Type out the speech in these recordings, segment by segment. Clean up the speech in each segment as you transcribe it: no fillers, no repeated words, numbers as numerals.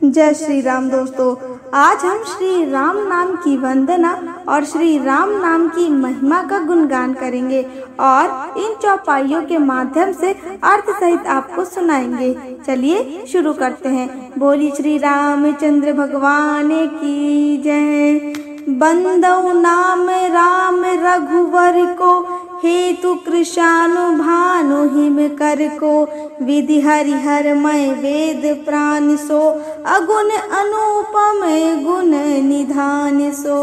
जय श्री राम दोस्तों, आज हम श्री राम नाम की वंदना और श्री राम नाम की महिमा का गुणगान करेंगे और इन चौपाइयों के माध्यम से अर्थ सहित आपको सुनाएंगे। चलिए शुरू करते हैं। बोली श्री रामचंद्र भगवान की जय। बंदौ नाम राम रघुवर को, हेतु कृशानु भानु हिम कर को। विधि हरिहरमय वेद प्राण सो, अगुण अनुपम गुण निधान सो।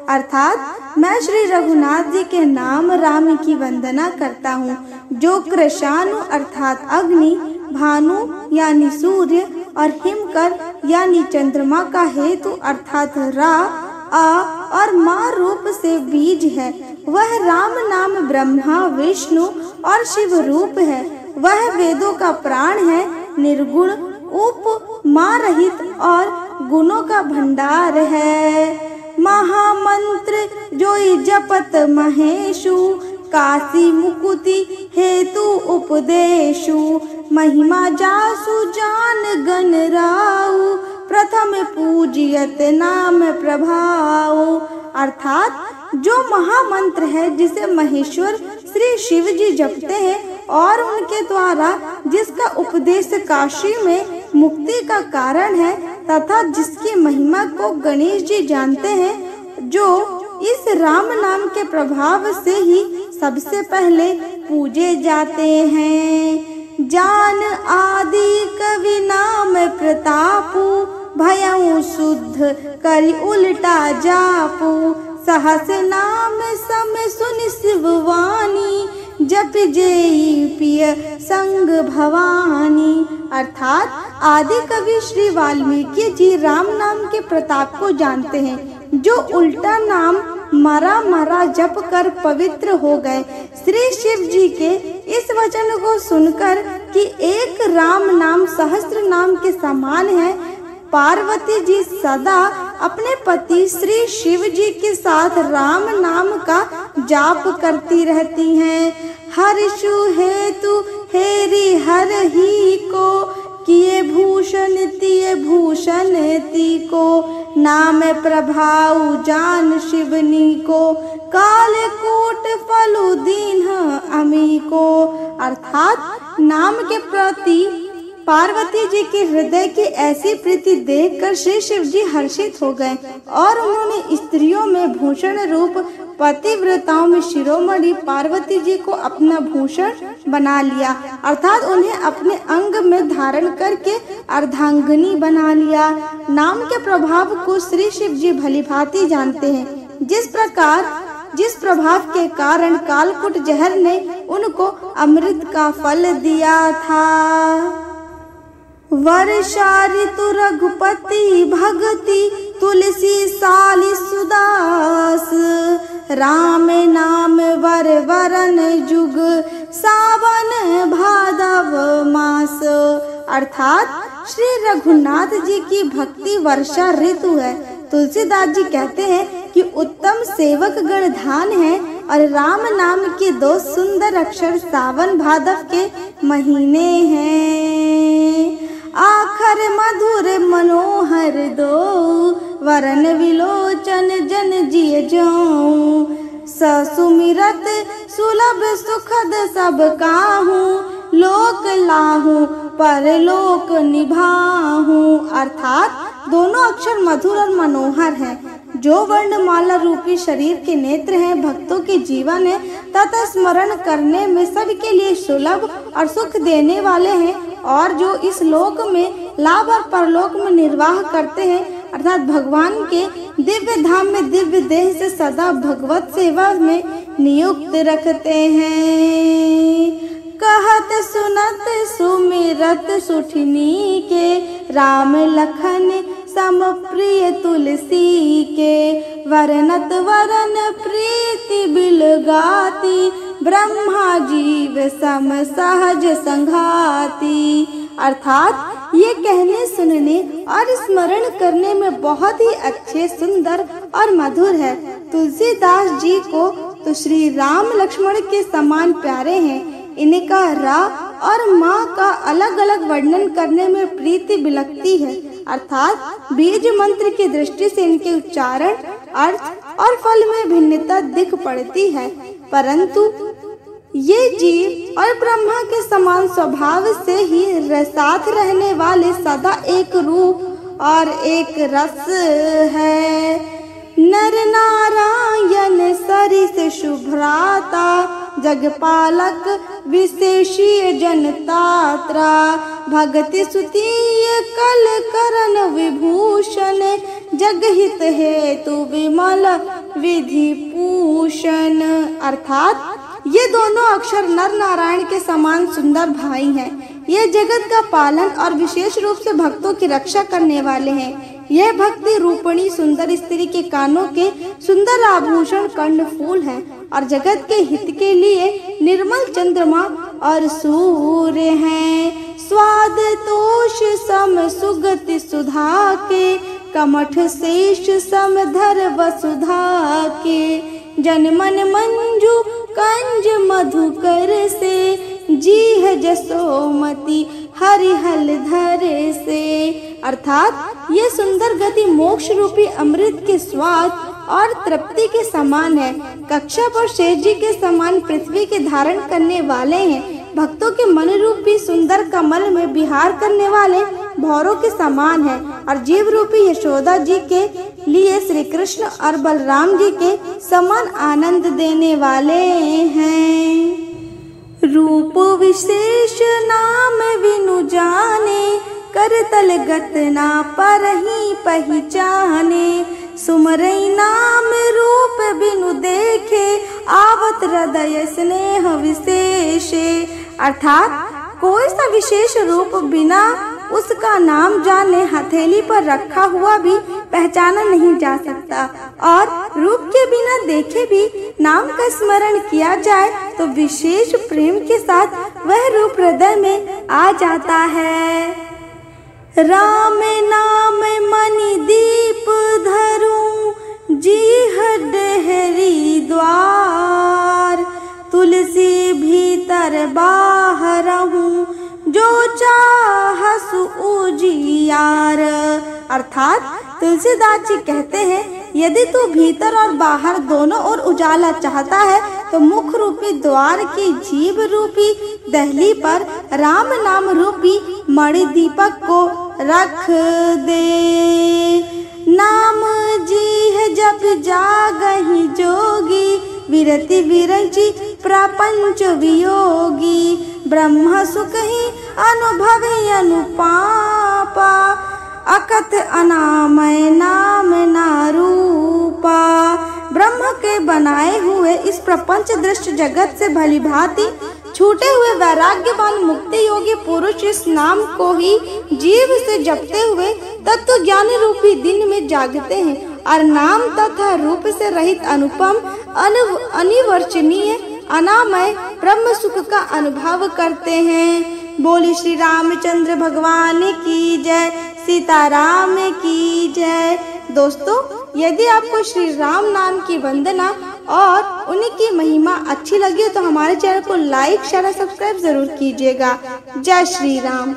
अर्थात मैं श्री रघुनाथ जी के नाम राम की वंदना करता हूँ, जो कृशानु अर्थात अग्नि, भानु यानी सूर्य और हिमकर यानी चंद्रमा का हेतु अर्थात रा, आ और माँ रूप से बीज है। वह राम नाम ब्रह्मा विष्णु और शिव रूप है। वह वेदों का प्राण है, निर्गुण उप माँ रहित और गुणों का भंडार है। महामंत्र जो जपत महेशु, काशी मुकुति हेतु उपदेशु। महिमा जासु जान गण राउ, प्रथम पूजियत नाम प्रभाव। अर्थात जो महामंत्र है जिसे महेश्वर श्री शिव जी जपते हैं और उनके द्वारा जिसका उपदेश काशी में मुक्ति का कारण है, तथा जिसकी महिमा को गणेश जी जानते हैं, जो इस राम नाम के प्रभाव से ही सबसे पहले पूजे जाते हैं। जान आदि कवि नाम प्रतापु, भयउ शुद्ध करि उल्टा जापु। सहस नाम सम सुनि शिववाणी, जप जेई पिय संग भवानी। अर्थात आदि कवि श्री वाल्मीकि जी राम नाम के प्रताप को जानते हैं, जो उल्टा नाम मरा जप कर पवित्र हो गए। श्री शिव जी के इस वचन को सुनकर कि एक राम नाम सहस्त्र नाम के समान है, पार्वती जी सदा अपने पति श्री शिव जी के साथ राम नाम का जाप करती रहती हैं। हर्षु हेतु हेरि हर ही को, किए भूषण तिय भूषण ती को। नाम प्रभाव जान शिवनी को, काल कूट फलु दीन अमी को। अर्थात नाम के प्रति पार्वती जी के हृदय की ऐसी प्रीति देखकर श्री शिव जी हर्षित हो गए और उन्होंने स्त्रियों में भूषण रूप पतिव्रताओं में शिरोमणि पार्वती जी को अपना भूषण बना लिया, अर्थात उन्हें अपने अंग में धारण करके अर्धांगिनी बना लिया। नाम के प्रभाव को श्री शिव जी भलीभांति जानते हैं। जिस प्रभाव के कारण कालकूट जहर ने उनको अमृत का फल दिया था। वर्षा ऋतु रघुपति भगति, तुलसी साली सुदास। राम नाम वर वरन जुग, सावन भादव मास। अर्थात श्री रघुनाथ जी की भक्ति वर्षा ऋतु है। तुलसीदास जी कहते हैं कि उत्तम सेवक गण धान है और राम नाम के दो सुंदर अक्षर सावन भादव के महीने हैं। आखर मधुर मनोहर दो, वरन विलोचन जन जिय जाऊं। ससुमिरत सुलभ सुखद सब काहू, लोक लाहू परलोक निभाहू। अर्थात दोनों अक्षर मधुर और मनोहर हैं, जो वर्णमाला रूपी शरीर के नेत्र हैं, भक्तों के जीवन है तथा स्मरण करने में सबके लिए सुलभ और सुख देने वाले हैं, और जो इस लोक में लाभ और परलोक में निर्वाह करते हैं, अर्थात भगवान के दिव्य धाम में दिव्य देह से सदा भगवत सेवा में नियुक्त रखते हैं। कहत सुनत सुमिरत सुठनी के, राम लखन सम प्रिय तुलसी के। वरनत वरन प्रीति बिल गाती, ब्रह्मा जीव सम सहज संघाती। अर्थात ये कहने सुनने और स्मरण करने में बहुत ही अच्छे, सुंदर और मधुर है। तुलसीदास जी को तो श्री राम लक्ष्मण के समान प्यारे हैं। इनका रा और माँ का अलग अलग वर्णन करने में प्रीति बिलकती है। अर्थात बीज मंत्र की दृष्टि से इनके उच्चारण, अर्थ और फल में भिन्नता दिख पड़ती है, परंतु ये जीव और ब्रह्मा के समान स्वभाव से ही साथ रहने वाले सदा एक रूप और एक रस है। नर नारायण सरिस शुभ्राता जगपालक विशेषीय जनतात्रा भगति सुतीय कल करण विभूषण जगहित हेतु विमल विधि पूषण। अर्थात ये दोनों अक्षर नर नारायण के समान सुंदर भाई हैं। ये जगत का पालन और विशेष रूप से भक्तों की रक्षा करने वाले हैं। यह भक्ति रूपणी सुंदर स्त्री के कानों के सुंदर आभूषण कर्णफूल हैं और जगत के हित के लिए निर्मल चंद्रमा और सूर्य हैं। स्वाद तोष सम सुगति सुधा के कमठ शेष समधर वसुधा के जनमन मंजू कंज मधुकर से जीह जसोमती हरिहल धर से। अर्थात ये सुंदर गति मोक्ष रूपी अमृत के स्वाद और तृप्ति के समान है। कश्यप और शेष जी के समान पृथ्वी के धारण करने वाले हैं। भक्तों के मन रूपी सुंदर कमल में विहार करने वाले भौरों के समान है और जीव रूपी यशोदा जी के लिए श्री कृष्ण और बलराम जी के समान आनंद देने वाले हैं। रूप विशेष नाम विनु जाने करतल गत ना परही पहचाने सुमरई नाम रूप बिनु देखे आवत हृदय स्नेह विशेषे। अर्थात कोई सा विशेष रूप बिना उसका नाम जाने हथेली पर रखा हुआ भी पहचाना नहीं जा सकता और रूप के बिना देखे भी नाम का स्मरण किया जाए तो विशेष प्रेम के साथ वह रूप हृदय में आ जाता है। राम नाम मणि दीप धरूं जीह डेहरी द्वार तुलसी भीतर बाहर हूँ जो चाहसु उजियार। अर्थात तुलसीदास जी कहते हैं यदि तू भीतर और बाहर दोनों ओर उजाला चाहता है तो मुख रूपी द्वार की जीभ रूपी दहली पर राम नाम रूपी मणि दीपक को रख दे। नाम जीह जब जागहि जोगी विरति विरचि प्रपंच वियोगी ब्रह्म सुख ही अनुभव अनुपापा अकथ अनामय नाम नारूपा। ब्रह्म के बनाए हुए इस प्रपंच दृष्ट जगत से भली भांति छूटे हुए वैराग्यवान मुक्ति योगी पुरुष इस नाम को ही जीव से जपते हुए तत्व ज्ञान रूपी दिन में जागते हैं और नाम तथा रूप से रहित अनुपम अनिवर्चनीय अनामय ब्रह्म सुख का अनुभव करते हैं। बोली श्री रामचंद्र भगवान की जय, सीताराम की जय। दोस्तों, यदि आपको श्री राम नाम की वंदना और उनकी महिमा अच्छी लगी तो हमारे चैनल को लाइक शेयर और सब्सक्राइब जरूर कीजिएगा। जय श्री राम।